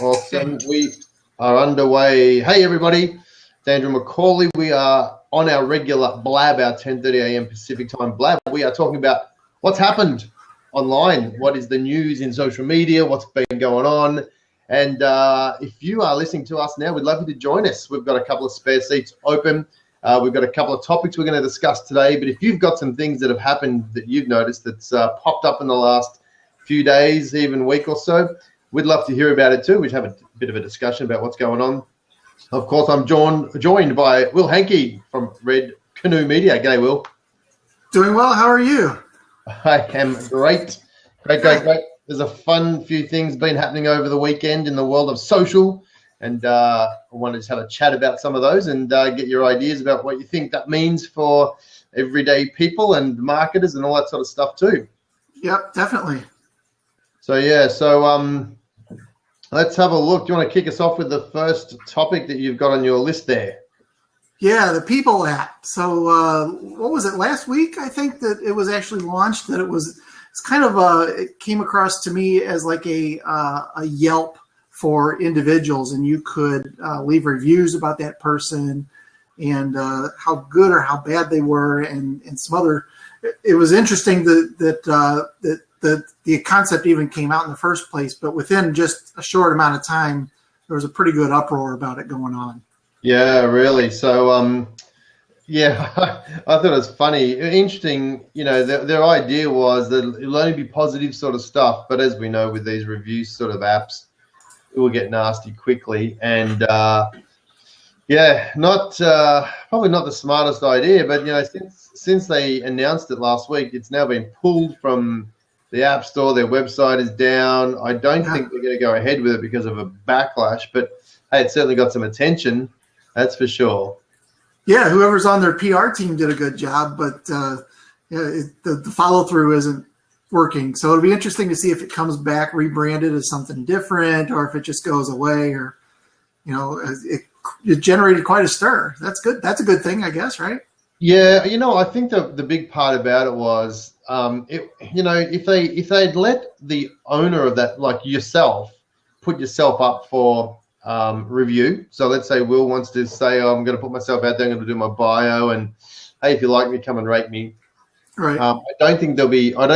Awesome. We are underway. Hey, everybody. It's Andrew McCauley. We are on our regular blab, our 10:30 a.m. Pacific time blab. We are talking about what's happened online, what is the news in social media, what's been going on. And if you are listening to us now, we'd love you to join us. We've got a couple of spare seats open. We've got a couple of topics we're going to discuss today. But if you've got some things that have happened that you've noticed that's popped up in the last few days, even week or so, we'd love to hear about it too. We'd have a bit of a discussion about what's going on. Of course, I'm joined by Will Hanke from Red Canoe Media. G'day, Will. Doing well. How are you? I am great. Great. There's a fun few things been happening over the weekend in the world of social, and I want to just have a chat about some of those and get your ideas about what you think that means for everyday people and marketers and all that sort of stuff too. Yep, definitely. So let's have a look. Do you want to kick us off with the first topic that you've got on your list there? Yeah, the Peeple app. So what was it, last week? I think that it was actually launched. It's kind of it came across to me as like a Yelp for individuals, and you could leave reviews about that person and how good or how bad they were, and some other. It was interesting that the concept even came out in the first place, but within just a short amount of time, there was a pretty good uproar about it going on. Yeah, really. So, I thought it was funny, interesting. You know, their idea was that it'll only be positive sort of stuff, but as we know, with these review sort of apps, it will get nasty quickly. And probably not the smartest idea, but you know, since they announced it last week, it's now been pulled from the App Store. Their website is down. I don't think they're going to go ahead with it because of a backlash, but hey, it certainly got some attention. That's for sure. Yeah, whoever's on their PR team did a good job, but the follow-through isn't working. So it'll be interesting to see if it comes back rebranded as something different, or if it just goes away, or, you know, it generated quite a stir. That's good. That's a good thing, I guess, right? Yeah, you know, I think the big part about it was, if they'd let the owner of that, like yourself, put yourself up for review. So let's say Will wants to say, oh, I'm going to put myself out there, I'm going to do my bio, and hey, if you like me, come and rate me. Right. I don't think there'll be. Well,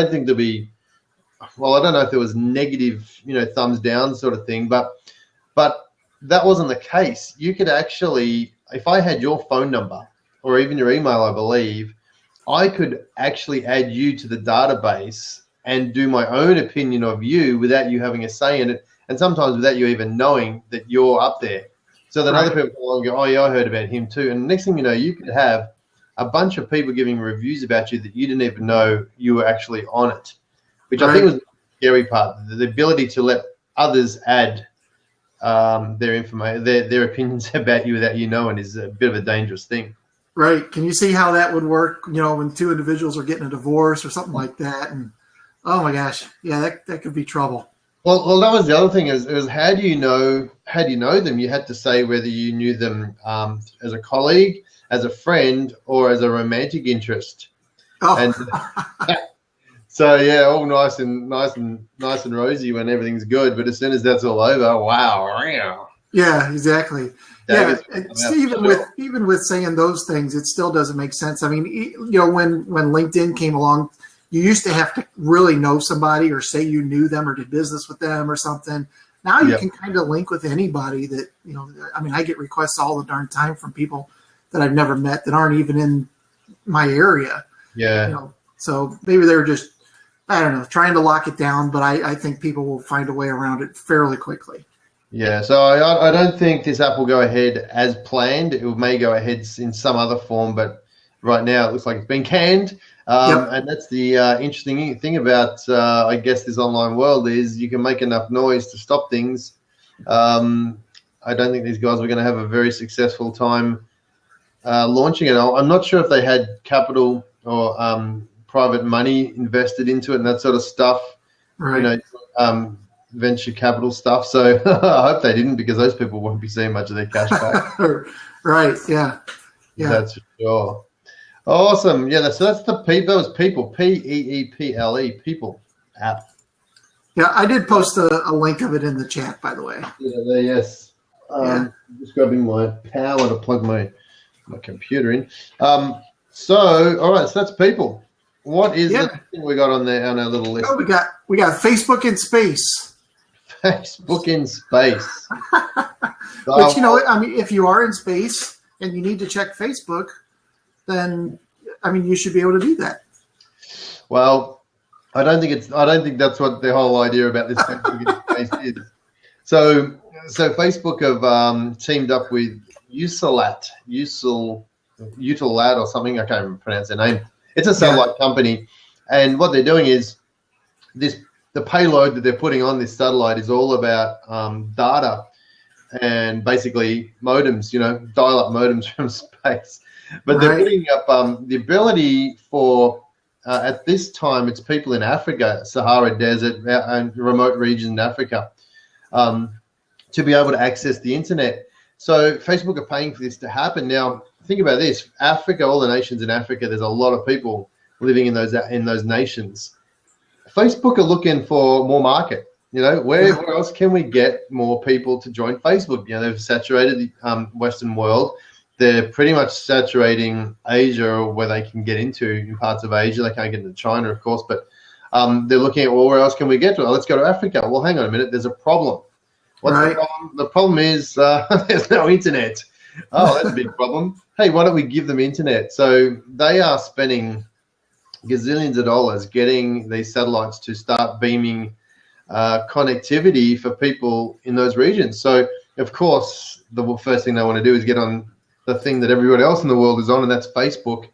I don't know if there was negative, thumbs down sort of thing, but that wasn't the case. You could actually, if I had your phone number or even your email, I believe, I could actually add you to the database and do my own opinion of you without you having a say in it, and sometimes without you even knowing that you're up there. So that other people come along and go, oh yeah, I heard about him too. And the next thing you know, you could have a bunch of people giving reviews about you that you didn't even know you were actually on it, which I think was the scary part, the ability to let others add their information, their opinions about you without you knowing is a bit of a dangerous thing. Right. Can you see how that would work, when two individuals are getting a divorce or something like that? And oh my gosh, yeah, that could be trouble. Well, that was the other thing. Is how do you know them? You had to say whether you knew them as a colleague, as a friend, or as a romantic interest. Oh. And so yeah, all nice and rosy when everything's good. But as soon as that's all over, wow. Yeah, exactly. Yeah, even with saying those things, it still doesn't make sense. I mean, when LinkedIn came along, you used to have to really know somebody or say you knew them or did business with them or something. Now you can kind of link with anybody that, I get requests all the darn time from people that I've never met that aren't even in my area. Yeah. So maybe they're just, I don't know, trying to lock it down, but I think people will find a way around it fairly quickly. Yeah, so I don't think this app will go ahead as planned. It may go ahead in some other form, but right now it looks like it's been canned. And that's the interesting thing about, I guess, this online world is you can make enough noise to stop things. I don't think these guys were going to have a very successful time launching it. I'm not sure if they had capital or private money invested into it and that sort of stuff. Right. Venture capital stuff. So I hope they didn't, because those people won't be seeing much of their cash back. Right. Yeah. That's for sure. Awesome. Yeah. So that's that was Peeple, Peeple, Peeple app. Yeah, I did post a link of it in the chat, by the way. Yeah, there, yes. Just grabbing my power to plug my computer in. So, all right, so that's Peeple. What is the thing we got on there on our little list? Oh, we got Facebook in space. Facebook in space. Which, I mean, if you are in space and you need to check Facebook, then I mean, you should be able to do that. Well, I don't think that's what the whole idea about this Facebook in space is. So Facebook have teamed up with Utelat or something. I can't even pronounce their name. It's a satellite company, and what they're doing is the payload that they're putting on this satellite is all about data and basically modems, dial-up modems from space. But they're putting up the ability for, at this time, it's people in Africa, Sahara Desert, and remote regions in Africa, to be able to access the internet. So Facebook are paying for this to happen. Now, think about this. Africa, all the nations in Africa, there's a lot of people living in those nations. Facebook are looking for more market. Where else can we get more people to join Facebook? They've saturated the Western world. They're pretty much saturating Asia, where they can get into in parts of Asia. They can't get into China, of course, but they're looking at, well, where else can we get to? Well, let's go to Africa. Well, hang on a minute. There's a problem. What's the problem? The problem is there's no internet. Oh, that's a big problem. Hey, why don't we give them internet? So they are spending gazillions of dollars getting these satellites to start beaming connectivity for people in those regions. So, of course, the first thing they want to do is get on the thing that everybody else in the world is on, and that's Facebook.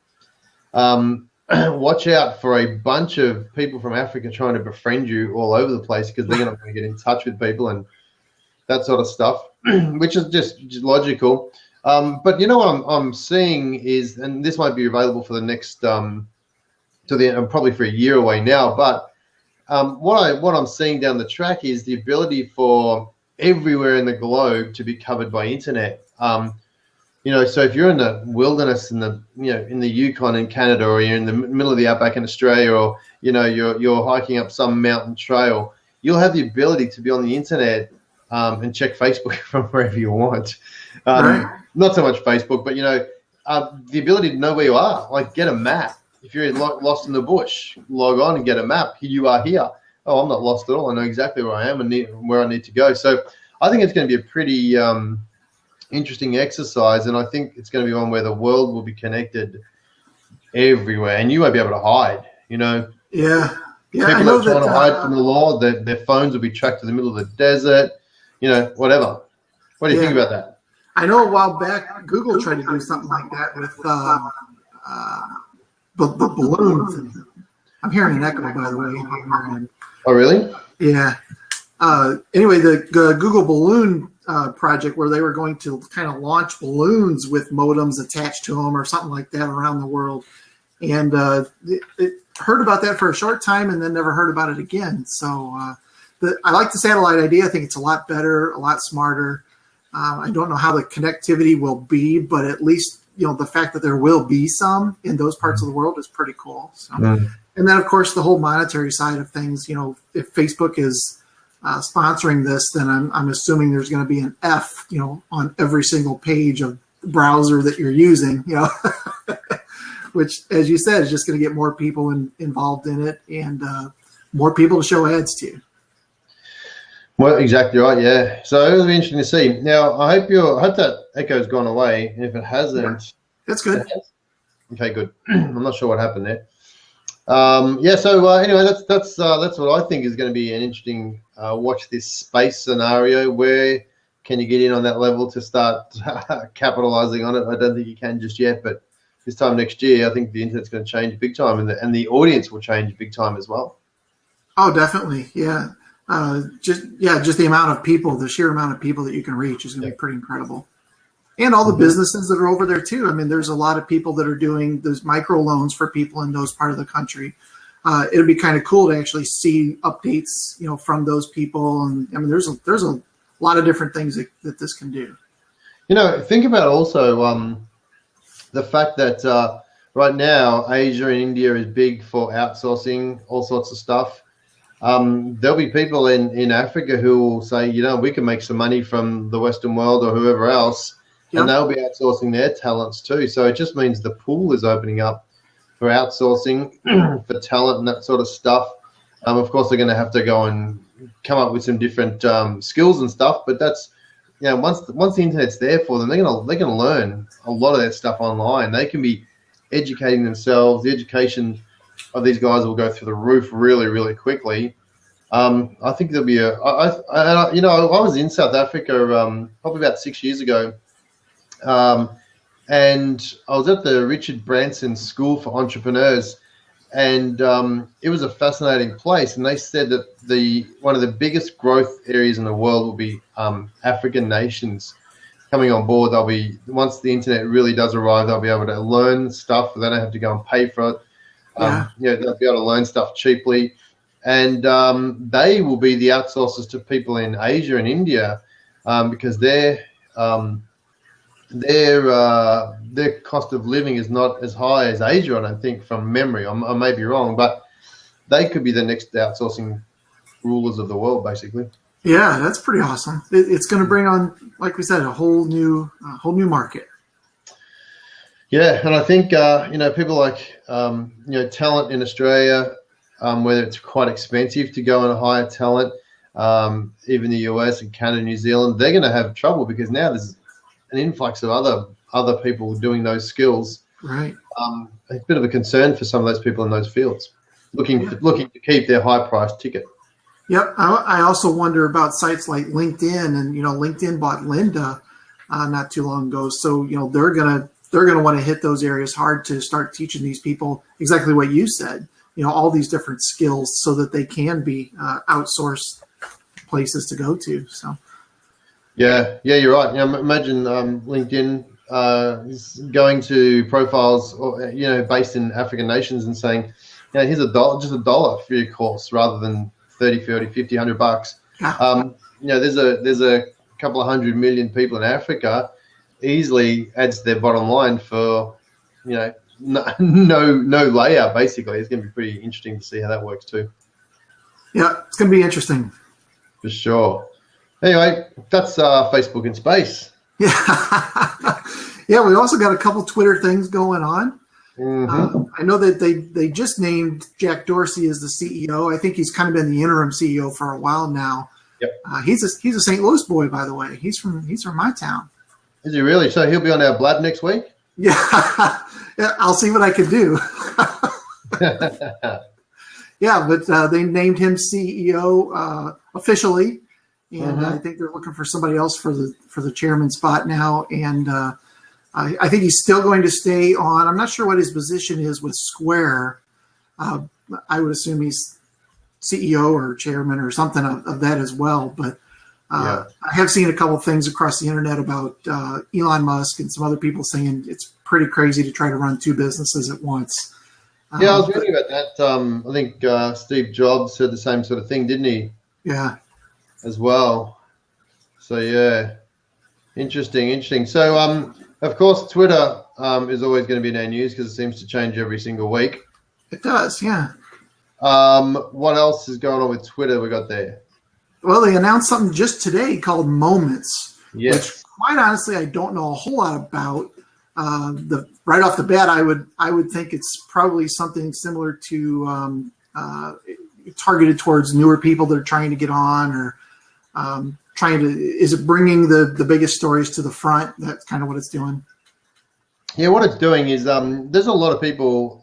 Watch out for a bunch of people from Africa trying to befriend you all over the place, because they're not going to get in touch with people and that sort of stuff, which is just logical. But what I'm seeing is, and this might be available for the next probably for a year away now, but what I'm seeing down the track is the ability for everywhere in the globe to be covered by internet. So if you're in the wilderness in the Yukon in Canada, or you're in the middle of the outback in Australia, or you're hiking up some mountain trail, you'll have the ability to be on the internet and check Facebook from wherever you want. Not so much Facebook, but the ability to know where you are, like get a map. If you're lost in the bush, log on and get a map. You are here. Oh, I'm not lost at all. I know exactly where I am and where I need to go. So I think it's going to be a pretty interesting exercise, and I think it's going to be one where the world will be connected everywhere, and you won't be able to hide. Yeah. People I know are trying to hide from the law. Their phones will be tracked to the middle of the desert. Whatever. What do you think about that? I know a while back Google tried to do something like that with the balloon thing. I'm hearing an echo, by the way. Oh, really? Yeah. Anyway, the Google Balloon project, where they were going to kind of launch balloons with modems attached to them or something like that around the world. And it heard about that for a short time and then never heard about it again. So I like the satellite idea. I think it's a lot better, a lot smarter. I don't know how the connectivity will be, but at least the fact that there will be some in those parts of the world is pretty cool. So, and then of course the whole monetary side of things. If Facebook is sponsoring this, then I'm assuming there's going to be an F, on every single page of browser that you're using. Which, as you said, is just going to get more people involved in it and more people to show ads to you. Well, exactly right. Yeah. So it'll be interesting to see. Now, I hope that echo's gone away, and if it hasn't, that's good. Okay, good. I'm not sure what happened there. So anyway, that's what I think is going to be an interesting watch this space scenario. Where can you get in on that level to start capitalizing on it? I don't think you can just yet, but this time next year, I think the internet's going to change big time, and the audience will change big time as well. Oh, definitely. Yeah. Just the amount of people, the sheer amount of people that you can reach is going to be pretty incredible. And all the businesses that are over there too. I mean, there's a lot of people that are doing those micro loans for people in those part of the country. It'd be kind of cool to actually see updates, from those people. And I mean, there's a lot of different things that this can do. Think about also the fact that right now Asia and India is big for outsourcing all sorts of stuff. there'll be people in Africa who will say, we can make some money from the Western world or whoever else, and they'll be outsourcing their talents too. So it just means the pool is opening up for outsourcing for talent and that sort of stuff. Of course, they're going to have to go and come up with some different skills and stuff, but that's once the internet's there for them, they're going to learn a lot of that stuff online. They can be educating themselves. The education of these guys will go through the roof really, really quickly. I think there'll be I was in South Africa probably about 6 years ago, and I was at the Richard Branson School for Entrepreneurs, and it was a fascinating place. And they said that one of the biggest growth areas in the world will be African nations coming on board. They'll be, once the internet really does arrive, they'll be able to learn stuff. They don't have to go and pay for it. They'll be able to learn stuff cheaply, and they will be the outsourcers to people in Asia and India, because their cost of living is not as high as Asia, I don't think, from memory. I may be wrong, but they could be the next outsourcing rulers of the world, basically. Yeah, that's pretty awesome. It's going to bring on, like we said, a whole new market. Yeah, and I think people like talent in Australia, whether it's quite expensive to go and hire talent, even the US and Canada, New Zealand, they're going to have trouble because now there's an influx of other people doing those skills. Right. A bit of a concern for some of those people in those fields, looking to keep their high price ticket. Yep. I also wonder about sites like LinkedIn, and LinkedIn bought Lynda not too long ago, so they're gonna want to hit those areas hard to start teaching these people exactly what you said. All these different skills so that they can be outsourced places to go to. So. Yeah, you're right. Imagine LinkedIn is going to profiles, based in African nations and saying, here's just $1 for your course rather than 30, 40, 50, $100. There's a couple of 100 million people in Africa. Easily adds to their bottom line for, no layout. Basically, it's going to be pretty interesting to see how that works too. Yeah, it's going to be interesting for sure. Anyway, that's Facebook in space. Yeah, we also got a couple Twitter things going on. Mm-hmm. I know that they just named Jack Dorsey as the CEO. I think he's kind of been the interim CEO for a while now. Yep. He's a St. Louis boy, by the way. He's from my town. Is he really? So he'll be on our blab next week? Yeah. I'll see what I can do. Yeah, but they named him CEO officially, and I think they're looking for somebody else for the chairman spot now. And I think he's still going to stay on. I'm not sure what his position is with Square. I would assume he's CEO or chairman or something of that as well. But I have seen a couple of things across the internet about Elon Musk and some other people saying it's pretty crazy to try to run two businesses at once. I was reading about that. I think Steve Jobs said the same sort of thing, didn't he? Yeah. As well. So, yeah. Interesting. So, of course, Twitter is always going to be in our news because it seems to change every single week. It does, yeah. What else is going on with Twitter we got there? Well, they announced something just today called Moments, yes. Which, quite honestly, I don't know a whole lot about. Right off the bat, I would think it's probably something similar to targeted towards newer people that are trying to get on, or is it bringing the biggest stories to the front? That's kind of what it's doing. Yeah, what it's doing is there's a lot of people.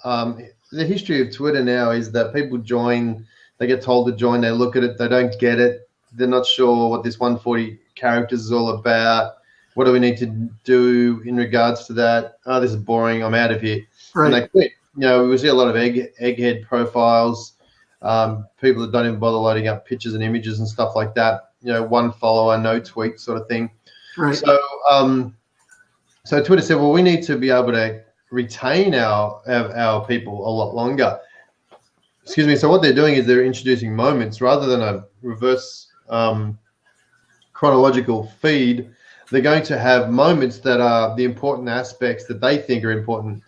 The history of Twitter now is that people join, they get told to join, they look at it, they don't get it, they're not sure what this 140 characters is all about. What do we need to do in regards to that? Oh, this is boring, I'm out of here. Right. And they quit. We see a lot of egghead profiles, people that don't even bother loading up pictures and images and stuff like that. One follower, no tweet sort of thing. Right. So Twitter said, well, we need to be able to retain our people a lot longer. Excuse me. So what they're doing is they're introducing moments rather than a reverse chronological feed. They're going to have moments that are the important aspects that they think are important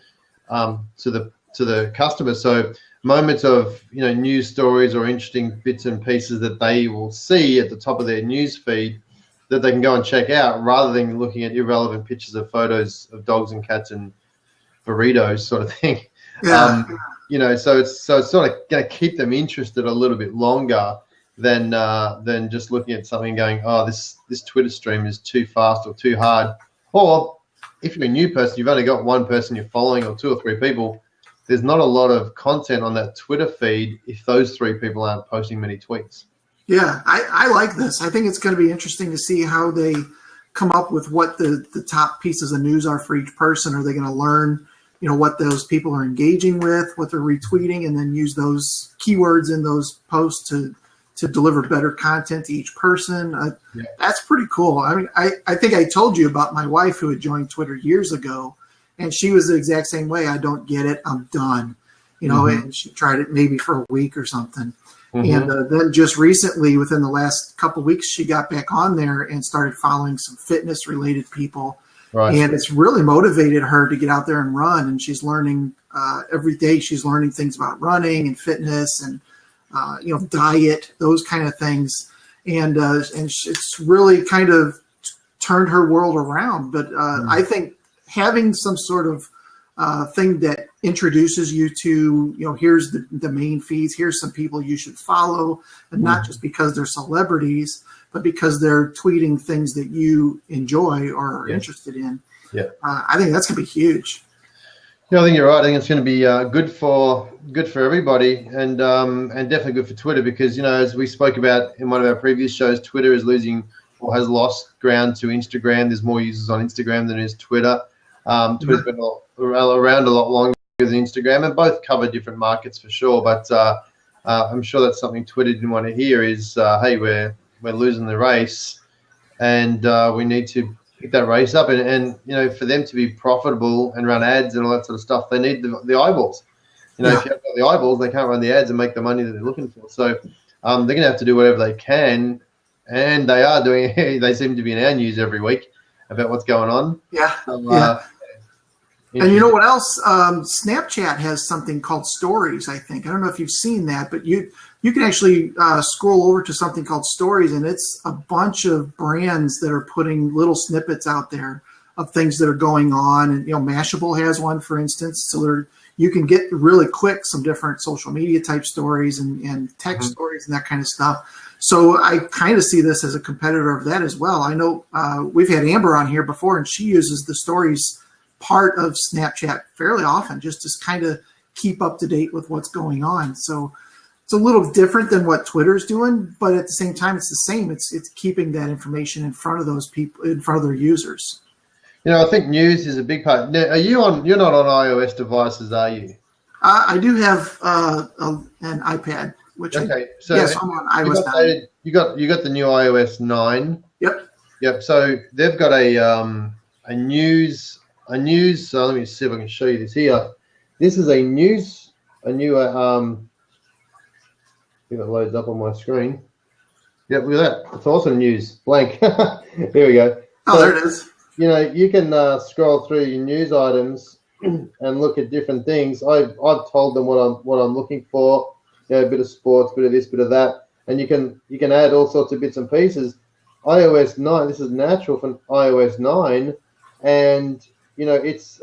to the customer. So moments of news stories or interesting bits and pieces that they will see at the top of their news feed that they can go and check out, rather than looking at irrelevant pictures of photos of dogs and cats and burritos sort of thing. Yeah. So it's sort of going to keep them interested a little bit longer than just looking at something and going, oh, this Twitter stream is too fast or too hard. Or if you're a new person, you've only got one person you're following or two or three people, there's not a lot of content on that Twitter feed if those three people aren't posting many tweets. Yeah, I like this. I think it's going to be interesting to see how they come up with what the top pieces of news are for each person. Are they going to learn, what those people are engaging with, what they're retweeting, and then use those keywords in those posts to deliver better content to each person? That's pretty cool. I mean, I think I told you about my wife who had joined Twitter years ago, and she was the exact same way. I don't get it. I'm done. And she tried it maybe for a week or something. And then just recently, within the last couple of weeks, she got back on there and started following some fitness-related people. Right. And it's really motivated her to get out there and run. And she's learning every day. She's learning things about running and fitness and diet, those kind of things. And it's really kind of turned her world around. But I think having some sort of thing that introduces you to, here's the main feeds, here's some people you should follow, and not just because they're celebrities, but because they're tweeting things that you enjoy or are interested in. Yeah, I think that's going to be huge. Yeah, I think you're right. I think it's going to be good for everybody, and definitely good for Twitter, because as we spoke about in one of our previous shows, Twitter is losing or has lost ground to Instagram. There's more users on Instagram than is Twitter. Twitter's been around a lot longer than Instagram, and both cover different markets for sure. But I'm sure that's something Twitter didn't want to hear is, hey, we're losing the race, and we need to pick that race up. And for them to be profitable and run ads and all that sort of stuff, they need the eyeballs. If you haven't got the eyeballs, they can't run the ads and make the money that they're looking for. So they're going to have to do whatever they can, and they are doing. They seem to be in our news every week about what's going on. Yeah. And you know what else? Snapchat has something called Stories, I think. I don't know if you've seen that, but you can actually scroll over to something called Stories, and it's a bunch of brands that are putting little snippets out there of things that are going on. And Mashable has one, for instance, so you can get really quick some different social media type stories and tech stories and that kind of stuff. So I kind of see this as a competitor of that as well. I know we've had Amber on here before, and she uses the Stories part of Snapchat fairly often just to kind of keep up to date with what's going on. So it's a little different than what Twitter's doing, but at the same time, it's the same. It's keeping that information in front of those people, in front of their users. I think news is a big part. Now, you're not on iOS devices, are you? I do have an iPad, which yes, I'm on iOS 9. You got the new iOS 9. Yep. So they've got a news. So let me see if I can show you this here. This is a new. I think it loads up on my screen. Yep, look at that. It's awesome news. Blank. Here we go. Oh, there it is. You can scroll through your news items and look at different things. I've told them what I'm looking for. A bit of sports, bit of this, bit of that, and you can add all sorts of bits and pieces. iOS 9. This is natural from iOS 9, and it's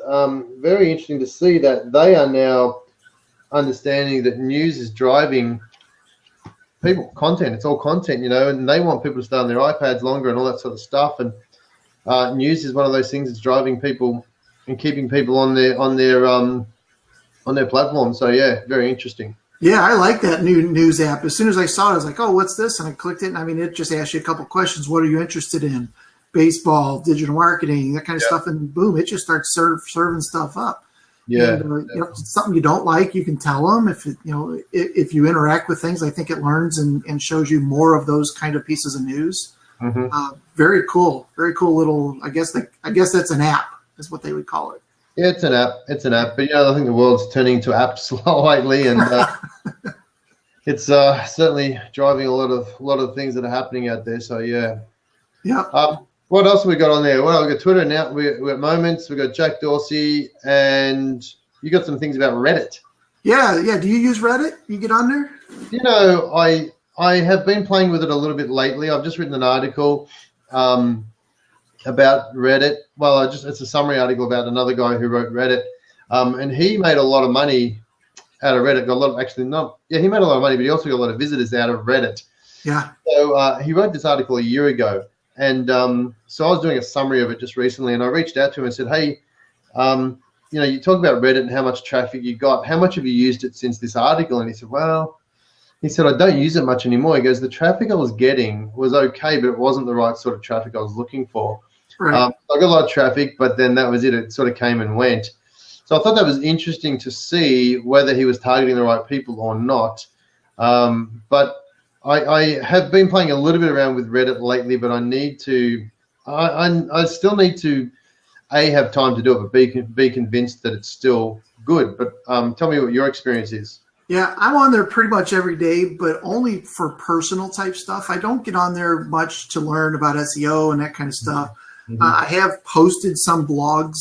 very interesting to see that they are now understanding that news is driving people content. It's all content, and they want people to stay on their iPads longer and all that sort of stuff. And news is one of those things that's driving people and keeping people on their platform. So yeah, very interesting. Yeah, I like that new news app. As soon as I saw it, I was like, oh, what's this? And I clicked it, and it just asks you a couple questions. What are you interested in? Baseball, digital marketing, that kind of stuff, and boom, it just starts serving stuff up. Yeah, and, if it's something you don't like, you can tell them. If you interact with things, I think it learns and shows you more of those kind of pieces of news. Very cool little. I guess that's an app, is what they would call it. Yeah, it's an app. But I think the world's turning into apps lately, and it's certainly driving a lot of things that are happening out there. So yeah. What else have we got on there? Well, we've got Twitter now. We've got Moments. We've got Jack Dorsey and you got some things about Reddit. Yeah. Do you use Reddit? You get on there? You know, I have been playing with it a little bit lately. I've just written an article about Reddit. Well, it's a summary article about another guy who wrote Reddit, and he made a lot of money out of Reddit. Got a lot of he made a lot of money, but he also got a lot of visitors out of Reddit. Yeah. So he wrote this article a year ago, and so I was doing a summary of it just recently, and I reached out to him and said, hey, you know, you talk about Reddit and how much traffic you got. How much have you used it since this article? And he said, well, I don't use it much anymore. He goes, the traffic I was getting was okay, but it wasn't the right sort of traffic I was looking for. Right. I got a lot of traffic, but then that was it. It sort of came and went. So I thought that was interesting to see whether he was targeting the right people or not. But I have been playing a little bit around with Reddit lately, but I need to, I still need to, have time to do it, but be convinced that it's still good. But tell me what your experience is. Yeah, I'm on there pretty much every day, but only for personal type stuff. I don't get on there much to learn about SEO and that kind of stuff. Mm-hmm. I have posted some blogs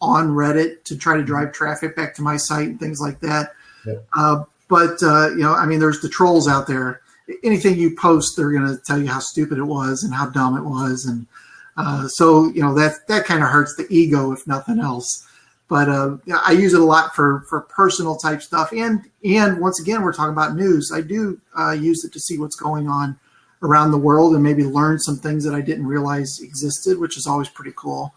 on Reddit to try to drive traffic back to my site and things like that. Yeah. But you know, I mean, there's the trolls out there. Anything you post, they're going to tell you how stupid it was and how dumb it was. And so, you know, that kind of hurts the ego, if nothing else. But yeah, I use it a lot for personal type stuff. And once again, we're talking about news. I do use it to see what's going on around the world and maybe learn some things that I didn't realize existed, which is always pretty cool.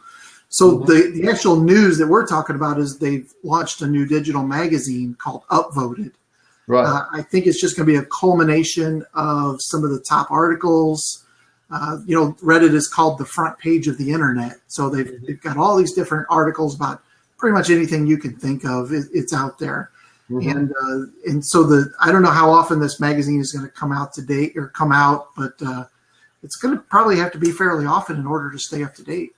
So the actual news that we're talking about is they've launched a new digital magazine called Upvoted. Right. I think it's just going to be a culmination of some of the top articles. You know, Reddit is called the front page of the internet. So they've got all these different articles about pretty much anything you can think of. It's out there. Mm-hmm. And so I don't know how often this magazine is going to come out, but it's going to probably have to be fairly often in order to stay up to date.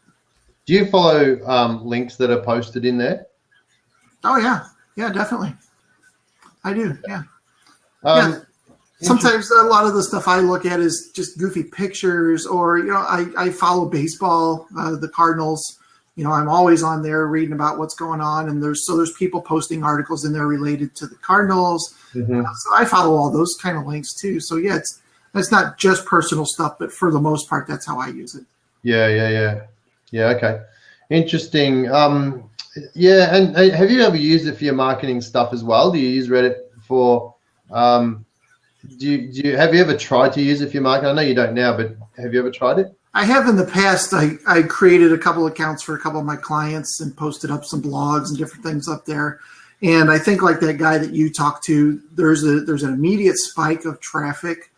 Do you follow links that are posted in there? Oh yeah, definitely. I do. Yeah. Sometimes a lot of the stuff I look at is just goofy pictures, or you know, I follow baseball, the Cardinals. You know, I'm always on there reading about what's going on, and there's people posting articles in there related to the Cardinals. Mm-hmm. So I follow all those kind of links too. So yeah, it's not just personal stuff, but for the most part, that's how I use it. Yeah. Okay, interesting. Yeah, and have you ever used it for your marketing stuff as well? Do you use Reddit for? Have you ever tried to use it for your marketing? I know you don't now, but have you ever tried it? I have in the past. I created a couple accounts for a couple of my clients and posted up some blogs and different things up there. And I think like that guy that you talked to, there's an immediate spike of traffic,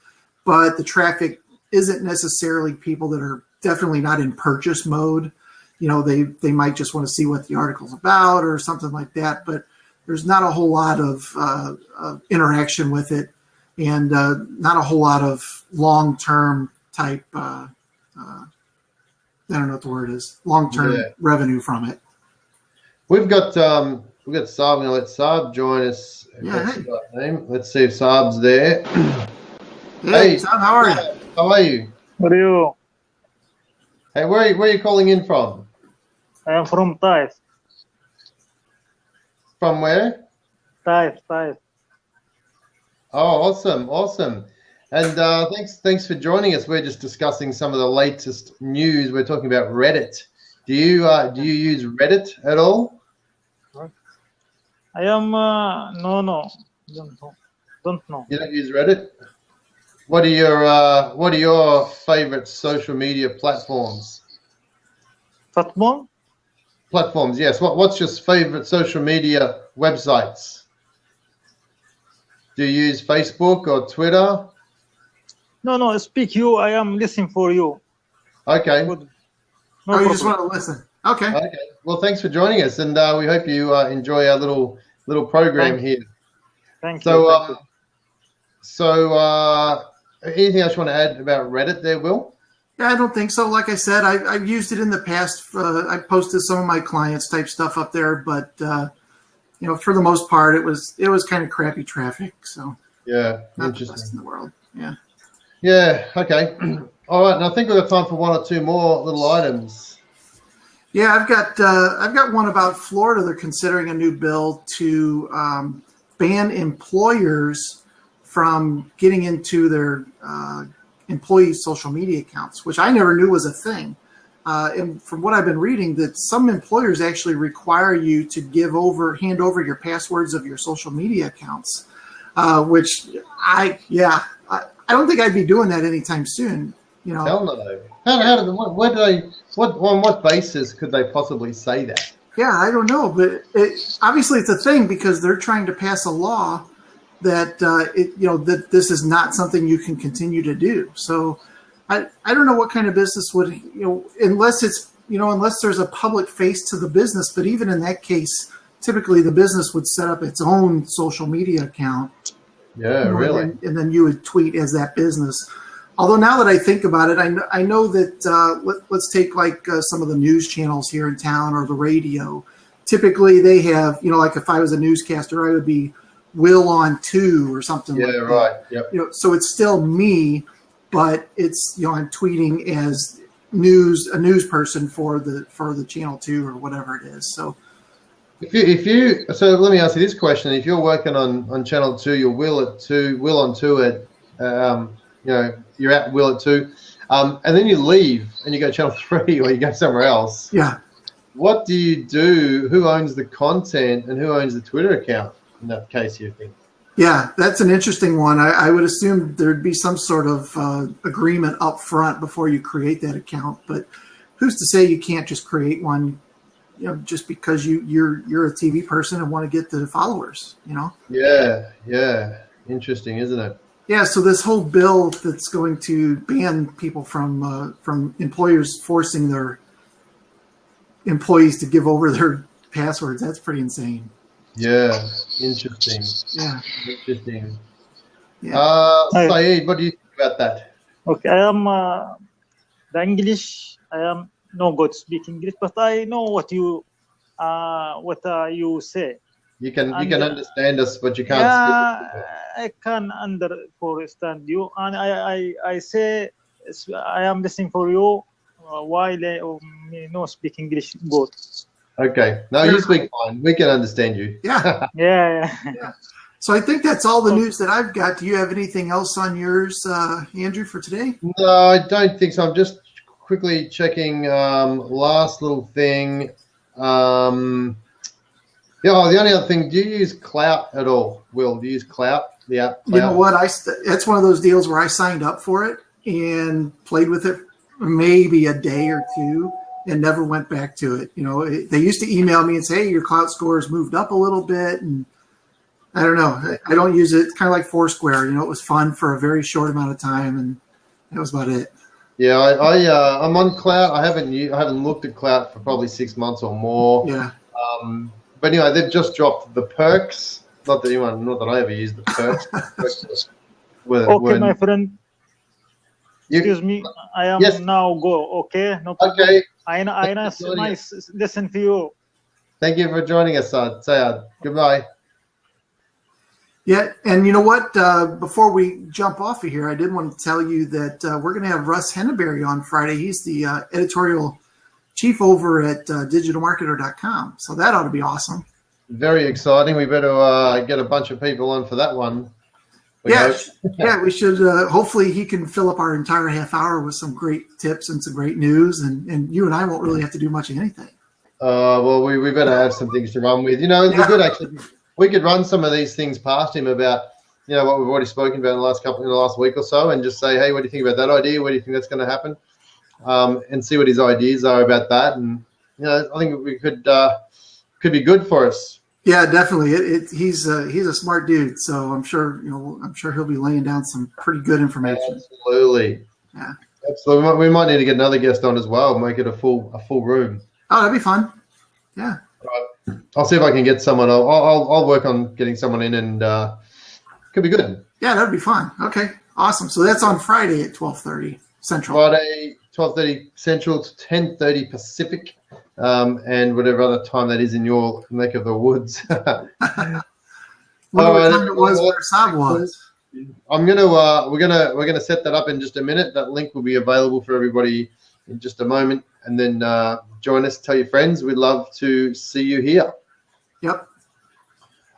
but the traffic isn't necessarily people that are definitely not in purchase mode. You know, they might just want to see what the article's about or something like that, but there's not a whole lot of interaction with it, and not a whole lot of long-term type, I don't know what the word is, long-term revenue from it. We've got Saab. I'm going to let Saab join us. Yeah, hey. Let's see if Saab's there. Hey, Saab, how are you? How are you? What are you? Hey, where are you calling in from? I am from Thai. From where? Thai. Oh, awesome. And thanks for joining us. We're just discussing some of the latest news. We're talking about Reddit. Do you use Reddit at all? I am no. Don't know. You don't use Reddit? What are your favorite social media platforms? Platforms, yes. What's your favorite social media websites? Do you use Facebook or Twitter? No. Speak you. I am listening for you. Okay. Good. No, you just want to listen. Okay. Well, thanks for joining us, and we hope you enjoy our little program here. Thank you. So, anything else you want to add about Reddit there, Will? Yeah, I don't think so. Like I said, I've used it in the past. I posted some of my clients type stuff up there, but you know, for the most part, it was kind of crappy traffic. So yeah, not the best in the world. Yeah. Yeah. Okay. All right. And I think we've got time for one or two more little items. Yeah, I've got one about Florida. They're considering a new bill to ban employers from getting into their employees' social media accounts, which I never knew was a thing. And from what I've been reading, that some employers actually require you to hand over your passwords of your social media accounts, which I don't think I'd be doing that anytime soon. You know, hell no. On what basis could they possibly say that? Yeah, I don't know, but obviously it's a thing because they're trying to pass a law that that this is not something you can continue to do. So I don't know what kind of business would unless there's a public face to the business. But even in that case, typically the business would set up its own social media account. Yeah, really. And then you would tweet as that business. Although now that I think about it, I know that let's take like some of the news channels here in town or the radio. Typically, they have like if I was a newscaster, I would be Will on 2 or something. Yeah, like that. right. Yep. So it's still me, but it's I'm tweeting as a news person for the channel 2 or whatever it is. So so let me ask you this question: if you're working on channel 2, you're Will on 2 at you're at Will at 2, and then you leave and you go channel 3 or you go somewhere else. Yeah. What do you do? Who owns the content and who owns the Twitter account in that case, you think? Yeah, that's an interesting one. I would assume there'd be some sort of agreement up front before you create that account. But who's to say you can't just create one, just because you're a TV person and want to get the followers, Yeah. Interesting, isn't it? Yeah, so this whole bill that's going to ban people from employers forcing their employees to give over their passwords, that's pretty insane. Yeah, interesting. Yeah. Interesting. Yeah. Saeed, what do you think about that? Okay, I am the English. I am no good speak English, but I know what you you say. You can understand us, but you can't speak. I can understand you, and I say I am listening for you while I no speak English good. Okay, no, you speak fine. We can understand you. Yeah. Yeah. So I think that's all the news that I've got. Do you have anything else on yours, Andrew, for today? No, I don't think so. I'm just quickly checking. Last little thing. The only other thing, do you use Clout at all, Will? Do you use Clout, the app? Clout? You know what? That's one of those deals where I signed up for it and played with it maybe a day or two and never went back to it. They used to email me and say, hey, your Clout score has moved up a little bit. And I don't know. I don't use it. It's kind of like Foursquare. It was fun for a very short amount of time, and that was about it. Yeah, I'm on Clout. I haven't looked at Clout for probably 6 months or more. Yeah. But anyway, they've just dropped the perks. Not that I ever used the perks. Okay, my friend. Excuse me. I am now go. Okay, no problem. Okay. I nice listen to you. Thank you for joining us, Sayad. Goodbye. Yeah, and you know what? Before we jump off of here, I did want to tell you that we're going to have Russ Henneberry on Friday. He's the editorial chief over at digitalmarketer.com. So that ought to be awesome. Very exciting. We better get a bunch of people on for that one. We should. Hopefully he can fill up our entire half hour with some great tips and some great news. And you and I won't really have to do much of anything. Well, we better have some things to run with. It's good actually. We could run some of these things past him about, what we've already spoken about in the last week or so, and just say, hey, what do you think about that idea? What do you think that's going to happen? And see what his ideas are about that. And I think we could be good for us. Yeah, definitely. He's a smart dude, so I'm sure he'll be laying down some pretty good information. Absolutely. Yeah. Absolutely. We might need to get another guest on as well. Make it a full room. Oh, that'd be fun. Yeah. Right. I'll see if I can get someone. I'll work on getting someone in, and could be good. Yeah, that'd be fun. Okay, awesome. So that's on Friday at 12:30 Central. Friday, 12:30 Central to 10:30 Pacific, and whatever other time that is in your neck of the woods. What time it was where Saab was. We're gonna set that up in just a minute. That link will be available for everybody in just a moment. and then join us. Tell your friends. We'd love to see you here. Yep.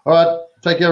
All right. Take care.